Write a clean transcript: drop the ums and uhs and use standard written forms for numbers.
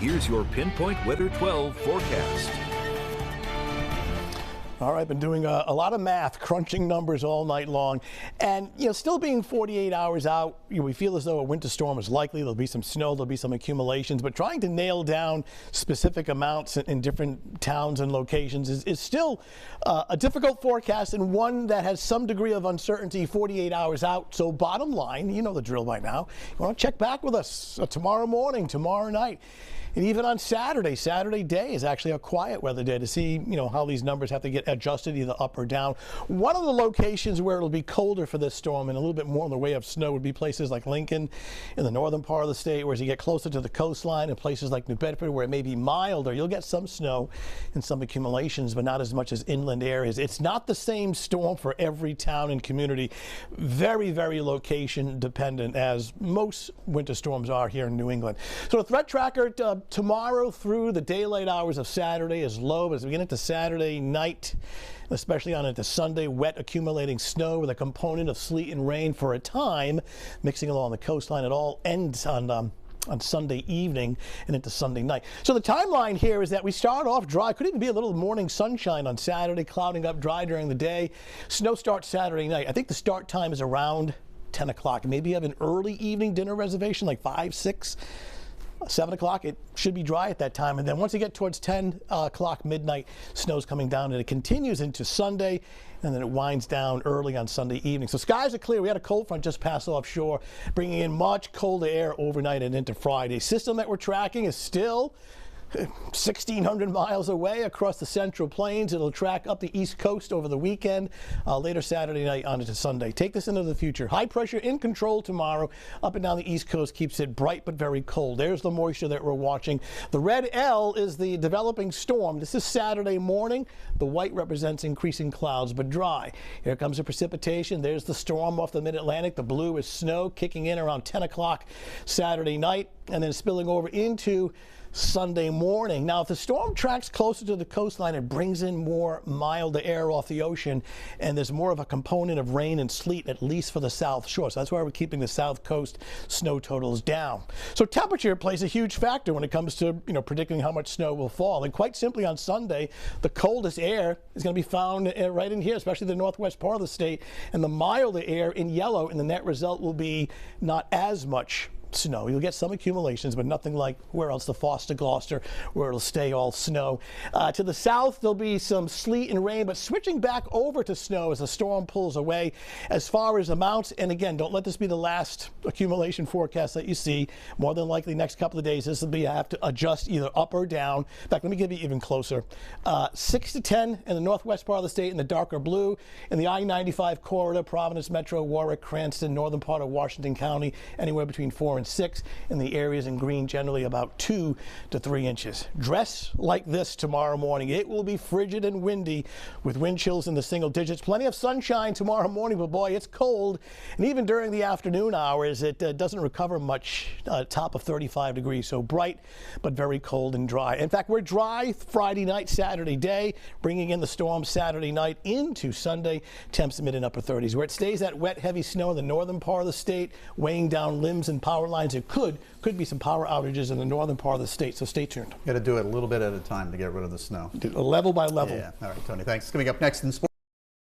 Here's your Pinpoint Weather 12 forecast. All right, been doing a lot of math, crunching numbers all night long, and still being 48 hours out, we feel as though a winter storm is likely. There'll be some snow, there'll be some accumulations, but trying to nail down specific amounts in different towns and locations is still a difficult forecast, and one that has some degree of uncertainty 48 hours out. So bottom line, you know the drill by now. You want to check back with us tomorrow morning, tomorrow night. And even on Saturday day is actually a quiet weather day to see, how these numbers have to get adjusted either up or down. One of the locations where it'll be colder for this storm and a little bit more in the way of snow would be places like Lincoln in the northern part of the state, where as you get closer to the coastline, and places like New Bedford where it may be milder, you'll get some snow and some accumulations, but not as much as inland areas. It's not the same storm for every town and community. Very, very location dependent, as most winter storms are here in New England. So the threat tracker tomorrow through the daylight hours of Saturday is low, but as we get into Saturday night, especially on into Sunday, wet accumulating snow with a component of sleet and rain for a time, mixing along the coastline. It all ends on Sunday evening and into Sunday night. So the timeline here is that we start off dry. Could even be a little morning sunshine on Saturday, clouding up dry during the day. Snow starts Saturday night. I think the start time is around 10 o'clock. Maybe you have an early evening dinner reservation like 5, 6, 7 o'clock. It should be dry at that time, and then once you get towards 10 o'clock midnight, snow's coming down, and it continues into Sunday, and then it winds down early on Sunday evening. So skies are clear. We had a cold front just pass offshore, bringing in much colder air overnight and into Friday. System that we're tracking is still 1,600 miles away across the Central Plains. It'll track up the East Coast over the weekend, later Saturday night on into Sunday. Take this into the future. High pressure in control tomorrow. Up and down the East Coast keeps it bright but very cold. There's the moisture that we're watching. The red L is the developing storm. This is Saturday morning. The white represents increasing clouds but dry. Here comes the precipitation. There's the storm off the mid-Atlantic. The blue is snow kicking in around 10 o'clock Saturday night and then spilling over into Sunday morning. Now, if the storm tracks closer to the coastline, it brings in more milder air off the ocean, and there's more of a component of rain and sleet, at least for the South Shore. So that's why we're keeping the South Coast snow totals down. So temperature plays a huge factor when it comes to predicting how much snow will fall. And quite simply, on Sunday, the coldest air is going to be found right in here, especially the northwest part of the state, and the milder air in yellow, and the net result will be not as much snow. You'll get some accumulations, but nothing like where else, the Foster, Gloucester, where it'll stay all snow. To the south, there'll be some sleet and rain, but switching back over to snow as the storm pulls away. As far as amounts, and again, don't let this be the last accumulation forecast that you see. More than likely, next couple of days, this will be have to adjust either up or down. In fact, let me give you even closer. 6 to 10 in the northwest part of the state in the darker blue. In the I-95 corridor, Providence Metro, Warwick, Cranston, northern part of Washington County, anywhere between 4 and 6. In the areas in green, generally about 2 to 3 inches. Dress like this tomorrow morning. It will be frigid and windy with wind chills in the single digits. Plenty of sunshine tomorrow morning, but boy, it's cold. And even during the afternoon hours, it doesn't recover much, top of 35 degrees. So bright, but very cold and dry. In fact, we're dry Friday night, Saturday day, bringing in the storm Saturday night into Sunday. Temps mid and upper 30s. Where it stays that wet, heavy snow in the northern part of the state, weighing down limbs and power lines. It could be some power outages in the northern part of the state, so stay tuned. Got to do it a little bit at a time to get rid of the snow. Level by level. Yeah. All right, Tony, thanks. Coming up next in sports.